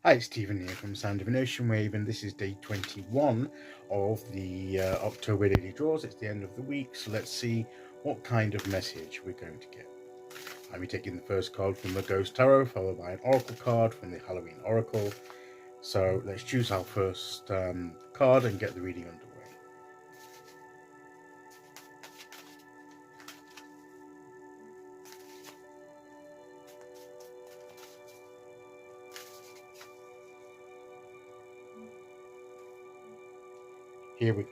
Hi, it's Stephen here from Sound of an Ocean Wave, and this is day 21 of the October daily draws. It's the end of the week, so let's see what kind of message we're going to get. I'll be taking the first card from the Ghost Tarot, followed by an Oracle card from the Halloween Oracle. So let's choose our first card and get the reading underway. Here we go.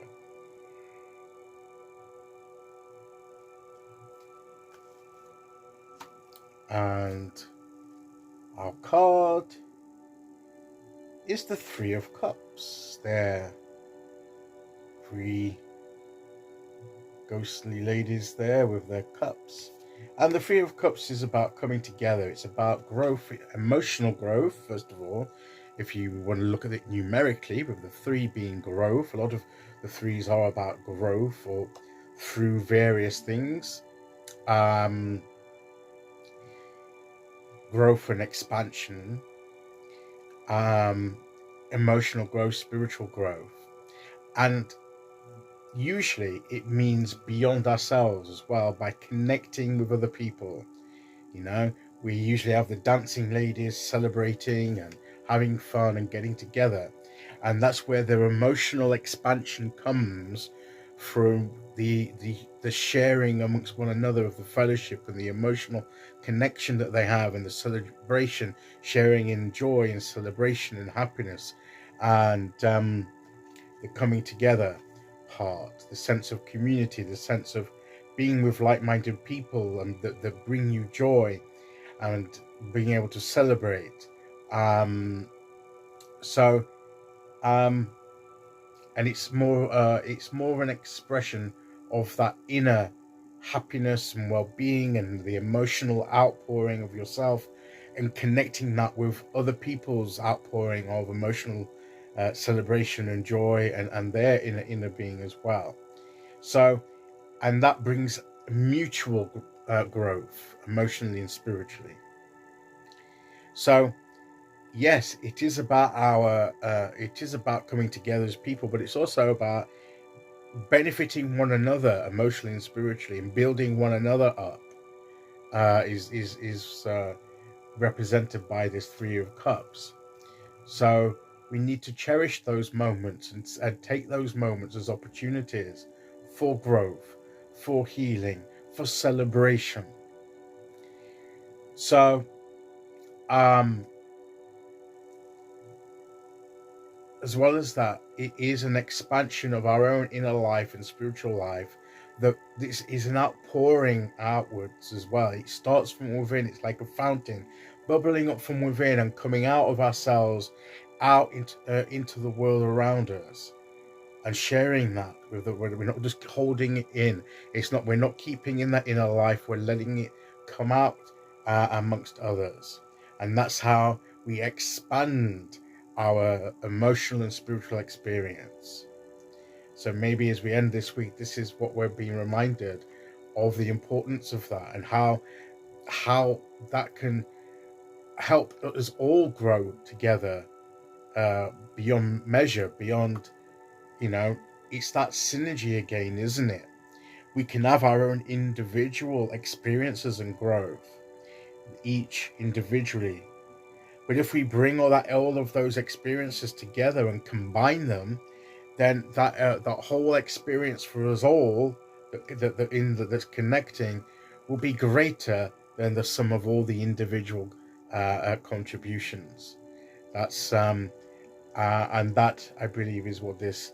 And our card is the Three of Cups. There, three ghostly ladies there with their cups. And the Three of Cups is about coming together. It's about growth, emotional growth, first of all. If you want to look at it numerically, with the three being growth, a lot of the threes are about growth or through various things. Growth and expansion, emotional growth, spiritual growth. And usually it means beyond ourselves as well, by connecting with other people. You know, we usually have the dancing ladies celebrating and having fun and getting together, and that's where their emotional expansion comes from, the sharing amongst one another of the fellowship and the emotional connection that they have, and the celebration, sharing in joy and celebration and happiness, and the coming together part, the sense of community, the sense of being with like-minded people, and that bring you joy and being able to celebrate. So and it's more of an expression of that inner happiness and well-being, and the emotional outpouring of yourself, and connecting that with other people's outpouring of emotional celebration and joy, and their inner being as well. So, and that brings mutual growth emotionally and spiritually. So yes, it is about coming together as people, but it's also about benefiting one another emotionally and spiritually, and building one another up. Is represented by this Three of Cups. So we need to cherish those moments, and take those moments as opportunities for growth, for healing, for celebration. So as well as that, it is an expansion of our own inner life and spiritual life. That this is an outpouring outwards as well. It starts from within. It's like a fountain bubbling up from within and coming out of ourselves, out into the world around us, and sharing that with the world. We're not just holding it in. We're not keeping in that inner life. We're letting it come out amongst others, and that's how we expand our emotional and spiritual experience. So maybe as we end this week, this is what we're being reminded of, the importance of that, and how that can help us all grow together beyond measure, beyond, you know, it's that synergy again, isn't it? We can have our own individual experiences and growth, each individually. But if we bring all of those experiences together and combine them, then that whole experience for us all, that's connecting, will be greater than the sum of all the individual contributions. That's and that, I believe, is what this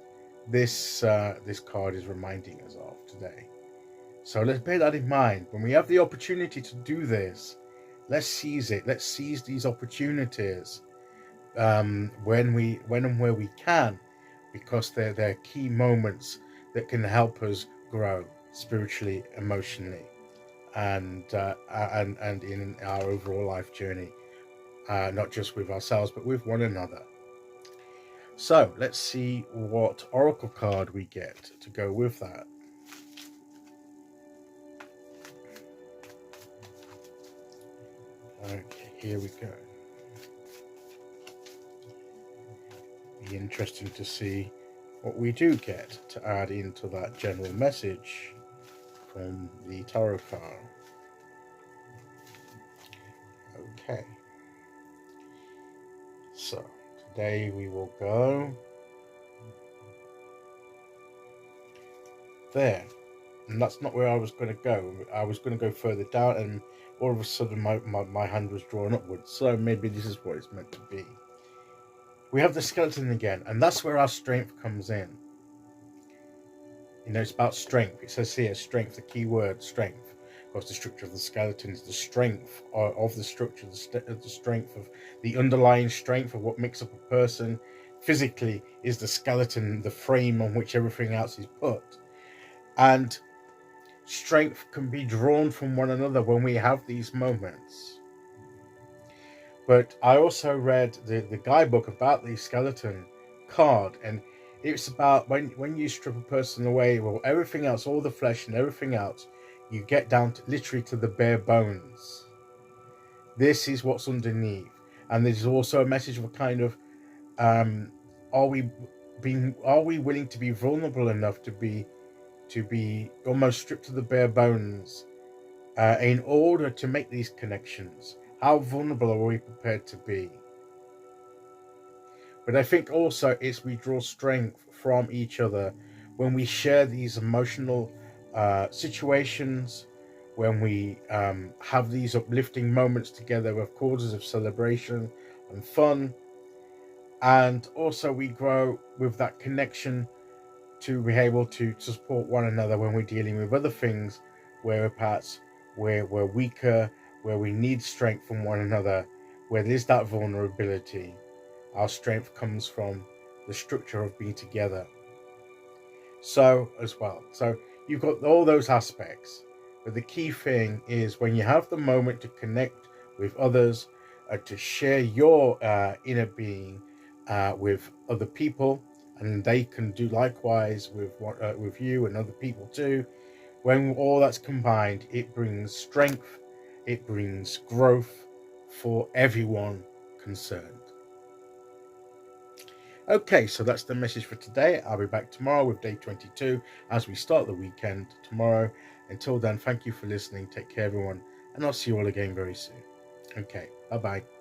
card is reminding us of today. So let's bear that in mind. When we have the opportunity to do this, let's seize it. Let's seize these opportunities when and where we can, because they're key moments that can help us grow spiritually, emotionally, and in our overall life journey, not just with ourselves but with one another. So let's see what oracle card we get to go with that. Okay, here we go. be interesting to see what we do get to add into that general message from the tarot card. Okay, so today we will go there, and that's not where I was going to go. I was going to go further down, and all of a sudden my hand was drawn upwards, so maybe this is what it's meant to be. We have the skeleton again, and that's where our strength comes in. You know, it's about strength. It says here, strength, the key word, strength. Of course, the structure of the skeleton is the strength of the structure, the strength of the underlying strength of what makes up a person. Physically is the skeleton, the frame on which everything else is put. And strength can be drawn from one another when we have these moments. But I also read the guidebook about the skeleton card, and it's about when you strip a person away, well, everything else, all the flesh and everything else, you get down to literally to the bare bones. This is what's underneath, and there's also a message of a kind of, are we willing to be vulnerable enough to be almost stripped to the bare bones, in order to make these connections? How vulnerable are we prepared to be? But I think also it's we draw strength from each other when we share these emotional situations, when we have these uplifting moments together with causes of celebration and fun. And also we grow with that connection to be able to support one another when we're dealing with other things where perhaps we're weaker, where we need strength from one another, where there's that vulnerability. Our strength comes from the structure of being together. So as well, so you've got all those aspects, but the key thing is when you have the moment to connect with others, to share your inner being with other people, and they can do likewise with you and other people too. When all that's combined, it brings strength, it brings growth for everyone concerned. Okay, so that's the message for today. I'll be back tomorrow with day 22 as we start the weekend tomorrow. Until then, thank you for listening. Take care, everyone, and I'll see you all again very soon. Okay, bye-bye.